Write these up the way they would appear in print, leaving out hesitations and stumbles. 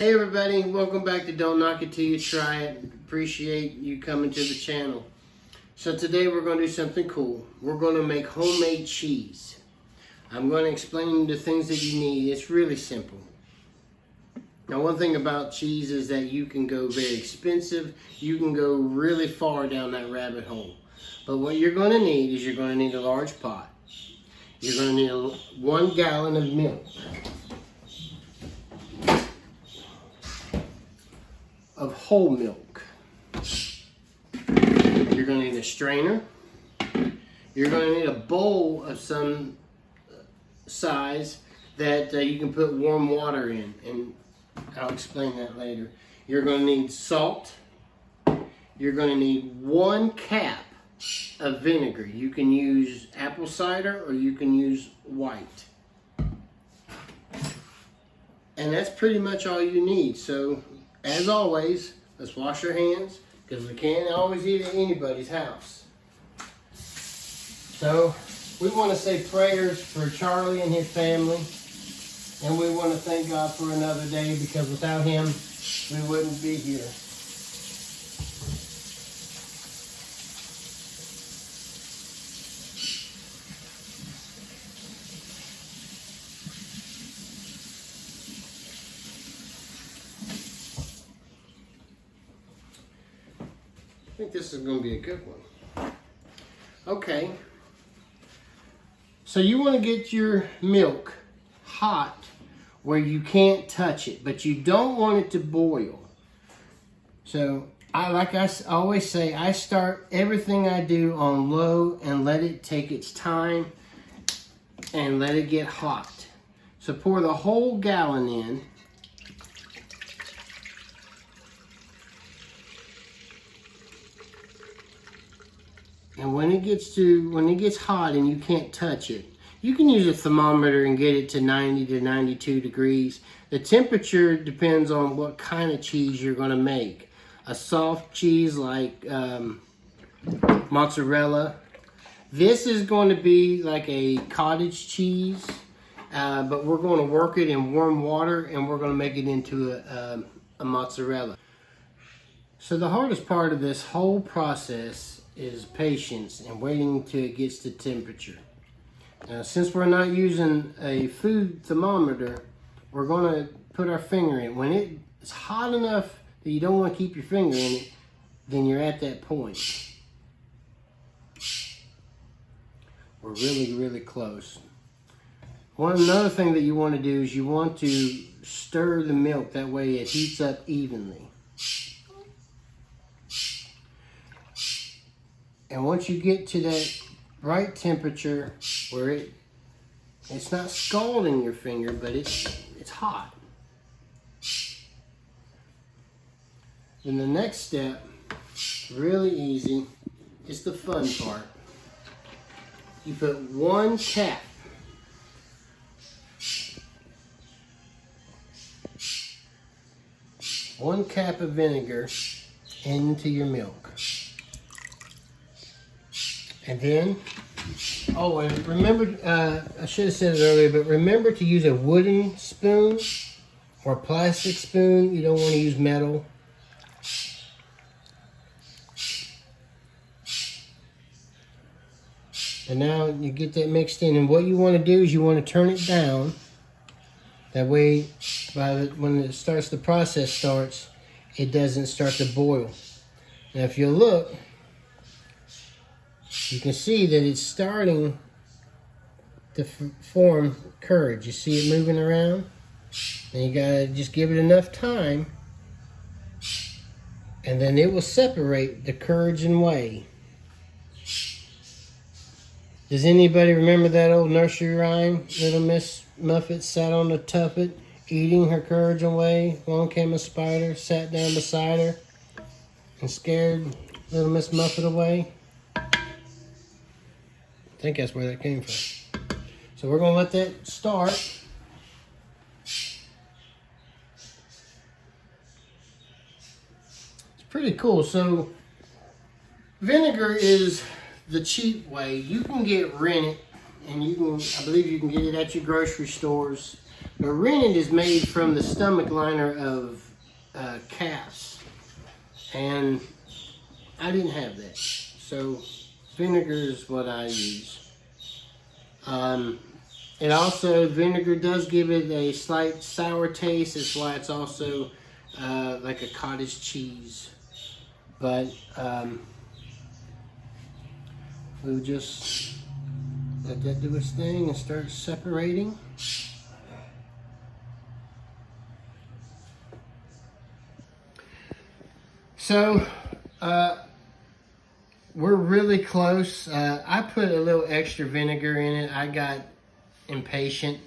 Hey everybody, welcome back to Don't Knock It Till You Try It. Appreciate you coming to the channel. So today we're going to do something cool. We're going to make homemade cheese. I'm going to explain the things that you need. It's really simple. Now one thing about cheese is that you can go very expensive. You can go really far down that rabbit hole. But what you're going to need is you're going to need a large pot. You're going to need 1 gallon of milk. Of whole milk. You're going to need a strainer. You're going to need a bowl of some size that you can put warm water in, and I'll explain that later. You're going to need salt. You're going to need 1 cap of vinegar. You can use apple cider or you can use white. And that's pretty much all you need. So as always, let's wash our hands because we can't always eat at anybody's house. So we want to say prayers for Charlie and his family, and we want to thank God for another day because without him, we wouldn't be here. I think this is going to be a good one. Okay. So you want to get your milk hot where you can't touch it, but you don't want it to boil. So like I always say, I start everything I do on low and let it take its time and let it get hot. So pour the whole gallon in. And when it gets hot and you can't touch it, you can use a thermometer and get it to 90 to 92 degrees. The temperature depends on what kind of cheese you're going to make. A soft cheese like mozzarella. This is going to be like a cottage cheese, but we're going to work it in warm water and we're going to make it into a mozzarella. So the hardest part of this whole process is patience and waiting till it gets to temperature. Now, since we're not using a food thermometer, we're going to put our finger in. When it's hot enough that you don't want to keep your finger in it, then you're at that point. We're really, really close. Another thing that you want to do is you want to stir the milk. That way it heats up evenly. And once you get to that right temperature where it's not scalding your finger, but it's hot. Then the next step, really easy, is the fun part. You put 1 cap of vinegar into your milk. And then, and remember, I should have said it earlier, but remember to use a wooden spoon or a plastic spoon. You don't want to use metal. And now you get that mixed in. And what you want to do is you want to turn it down. That way, when the process starts, it doesn't start to boil. Now if you look, you can see that it's starting to form curd. You see it moving around? And you gotta just give it enough time, and then it will separate the curds and whey. Does anybody remember that old nursery rhyme? Little Miss Muffet sat on the tuffet, eating her curds and whey. Along came a spider, sat down beside her, and scared little Miss Muffet away. I think that's where that came from. So we're going to let that start. It's pretty cool. So vinegar is the cheap way. You can get rennet, and I believe you can get it at your grocery stores. But rennet is made from the stomach liner of calves, and I didn't have that, so vinegar is what I use. And also, vinegar does give it a slight sour taste. That's why it's also like a cottage cheese. But we'll just let that do its thing and start separating. So, we're really close. I put a little extra vinegar in it. I got impatient.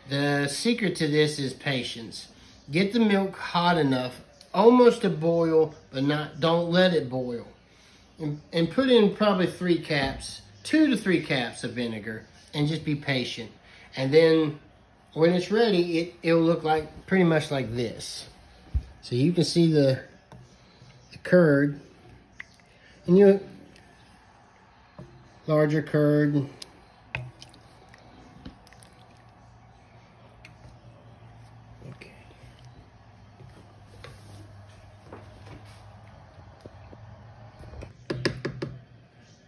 The secret to this is patience. Get the milk hot enough, almost to boil, but don't let it boil. And put in probably 2 to 3 caps of vinegar, and just be patient. And then when it's ready, it'll look like pretty much like this. So you can see the curd, and larger curd. Okay.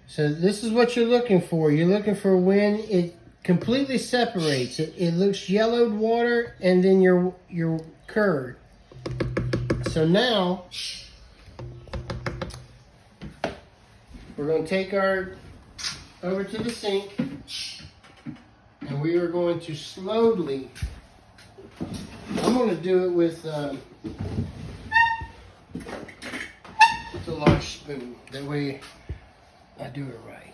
So this is what you're looking for. You're looking for when it completely separates. It looks yellowed water and then your curd. So now we're going to take our over to the sink, and we are going to slowly, I'm going to do it with a large spoon. That way I do it right.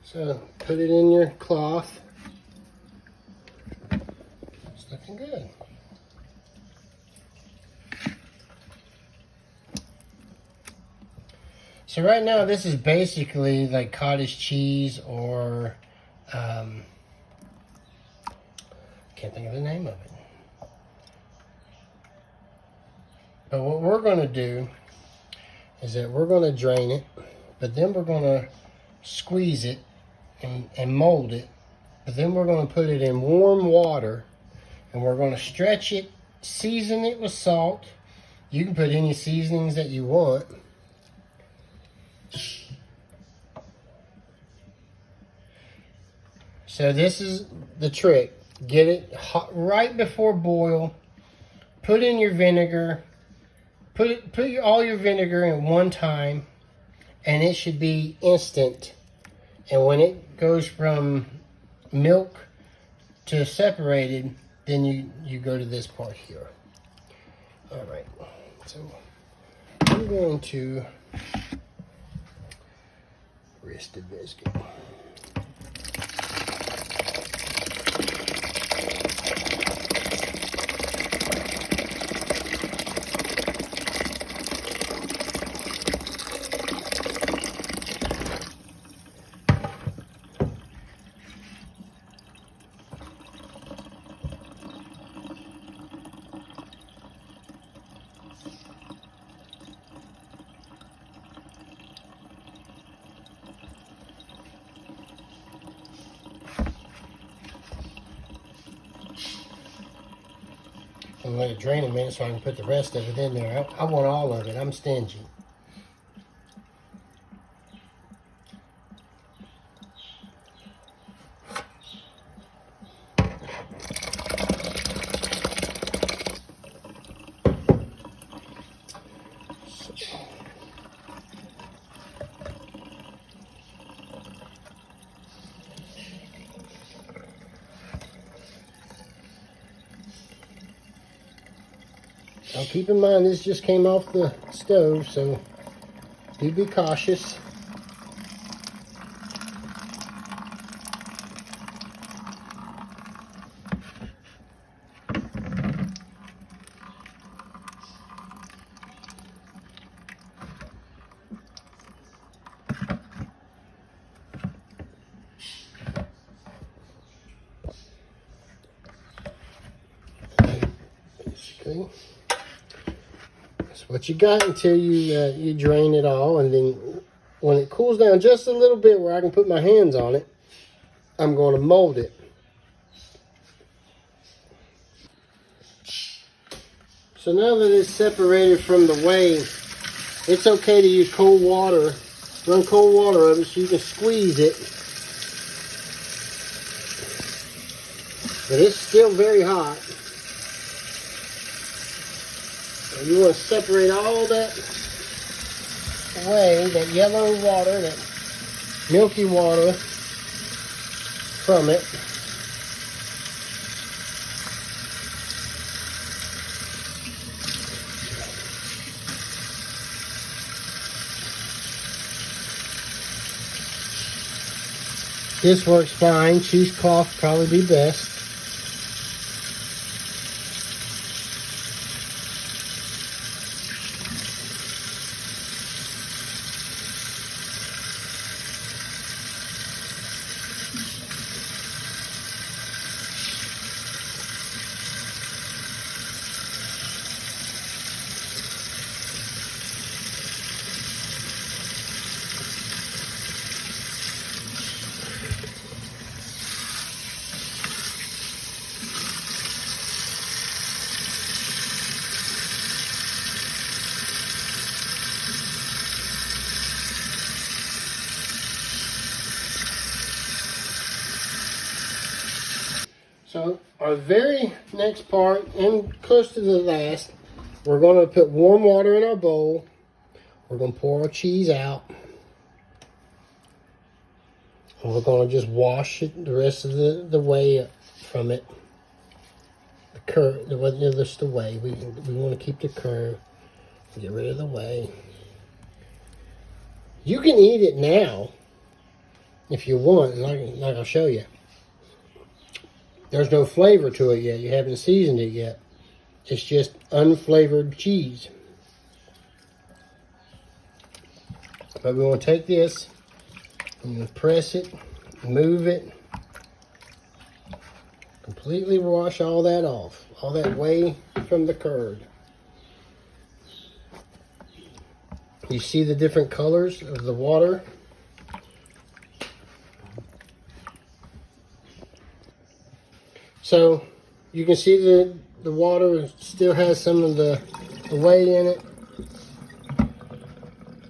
So put it in your cloth. It's looking good. So right now, this is basically like cottage cheese or, can't think of the name of it. But what we're going to do is that we're going to drain it, but then we're going to squeeze it and mold it. But then we're going to put it in warm water, and we're going to stretch it, season it with salt. You can put any seasonings that you want. So this is the trick. Get it hot right before boil. Put in your vinegar. Put all your vinegar in one time, and it should be instant. And when it goes from milk to separated, then you go to this part here. All right. So I'm going to rest the biscuit. And let it drain a minute so I can put the rest of it in there. I want all of it. I'm stingy. Now keep in mind this just came off the stove, so do be cautious. Basically. That's what you got until you drain it all, and then when it cools down just a little bit where I can put my hands on it, I'm going to mold it. So now that it's separated from the whey, it's okay to use cold water. Run cold water over it so you can squeeze it. But it's still very hot. And you want to separate all that whey, that yellow water, that milky water from it. This works fine. Cheesecloth probably be best. So our very next part, and close to the last, we're going to put warm water in our bowl. We're going to pour our cheese out. And we're going to just wash it, the rest of the whey from it. The curd, just the whey. We want to keep the curd. Get rid of the whey. You can eat it now if you want, like I'll show you. There's no flavor to it yet. You haven't seasoned it yet. It's just unflavored cheese. But we want to take this, I'm going to press it, move it, completely wash all that off, all that whey from the curd. You see the different colors of the water? So you can see the water still has some of the whey in it.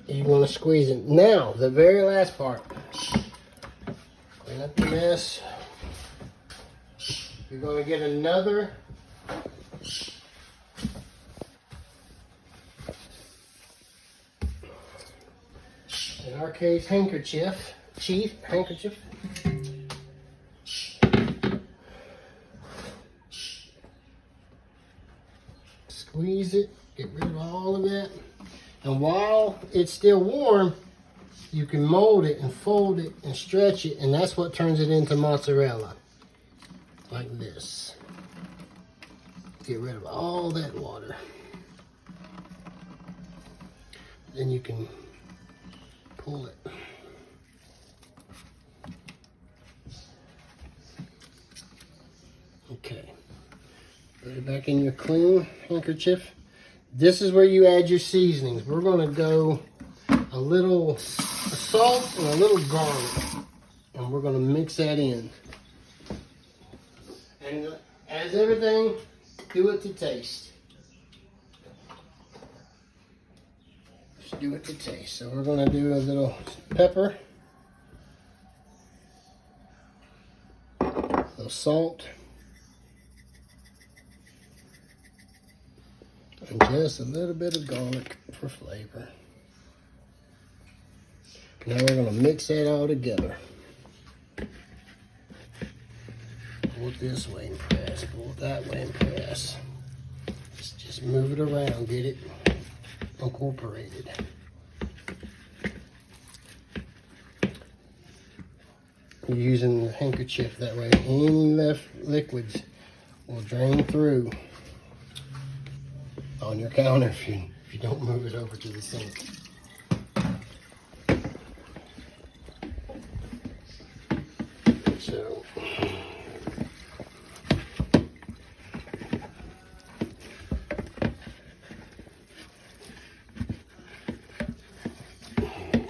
You want to squeeze it. Now, the very last part. Clean up the mess. You're going to get another in our case, handkerchief. Handkerchief. Squeeze it, get rid of all of that. And while it's still warm, you can mold it and fold it and stretch it, and that's what turns it into mozzarella. Like this. Get rid of all that water. Then you can pull it. Okay. Put it back in your clean handkerchief. This is where you add your seasonings. We're going to go a little salt and a little garlic. And we're going to mix that in. And as everything, do it to taste. Just do it to taste. So we're going to do a little pepper. A little salt. And just a little bit of garlic for flavor. Now we're going to mix that all together. Pull it this way and press. Pull it that way and press. Just move it around. Get it incorporated. You're using the handkerchief that way. Any left liquids will drain through on your counter if you don't move it over to the sink. So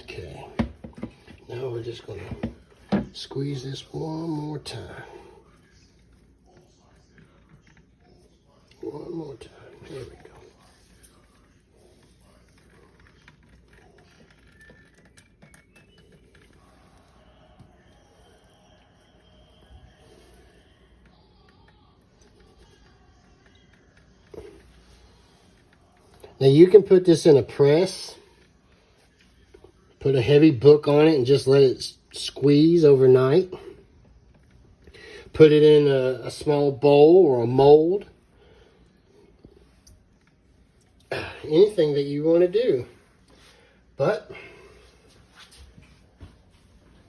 okay, now we're just going to squeeze this one more time. One more time. There we go. Now you can put this in a press, put a heavy book on it and just let it squeeze overnight. Put it in a small bowl or a mold. Anything that you want to do. But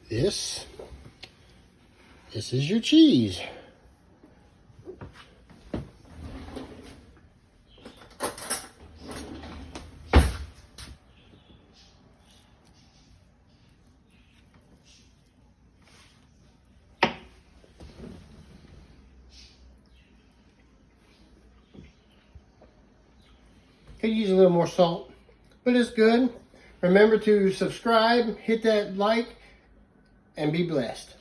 this is your cheese. Could use a little more salt, but it's good. Remember to subscribe, hit that like, and be blessed.